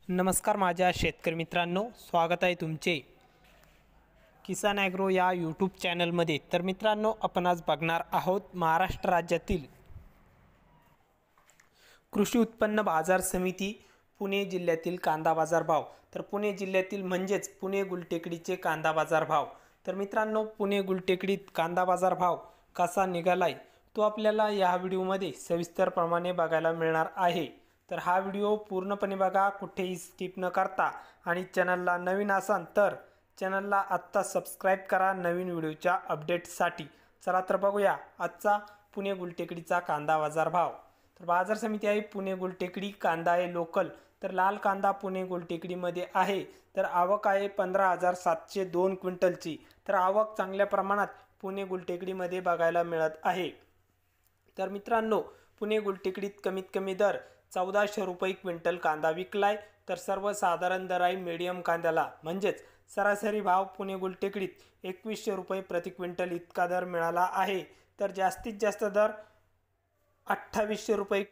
नमस्कार माझ्या शेतकरी मित्रांनो, स्वागत आहे तुमचे किसान ॲग्रो या यूट्यूब चॅनलमध्ये। तर मित्रांनो, आपण आज बघणार आहोत महाराष्ट्र राज्यातील कृषी उत्पन्न बाजार समिती पुणे जिल्ह्यातील कांदा बाजार भाव। तर पुणे जिल्ह्यातील म्हणजेच पुणे गुलटेकडीचे कांदा बाजार भाव। तर मित्रांनो, पुणे गुलटेकडीत कांदा बाजार भाव कसा निघालाय तो आपल्याला या व्हिडिओमध्ये सविस्तरप्रमाणे बघायला मिळणार आहे। तर हा व्हिडिओ पूर्णपणे बघा, कुठेही स्किप न करता, आणि चॅनलला नवीन असाल तर चॅनलला आत्ता सबस्क्राइब करा नवीन व्हिडिओच्या अपडेटसाठी। चला तर बघूया आजचा पुणे गुलटेकडीचा कांदा बाजार भाव। तर बाजार समिती आहे पुणे गुलटेकडी, कांदा आहे लोकल। तर लाल कांदा पुणे गुलटेकडीमध्ये आहे, तर आवक आहे 15,702 क्विंटलची। तर आवक चांगल्या प्रमाणात पुणे गुलटेकडीमध्ये बघायला मिळत आहे। तर मित्रांनो, पुणे गुलटेकडीत कमीत कमी दर 1400 रुपये क्विंटल कांदा विकलाय। तर सर्वसाधारण दर आहे मीडियम कांद्याला, म्हणजेच सरासरी भाव पुणे गुलटेकडीत 2100 रुपये प्रति क्विंटल इतका दर मिळाला आहे। तर जास्तीत जास्त दर 2800 रुपये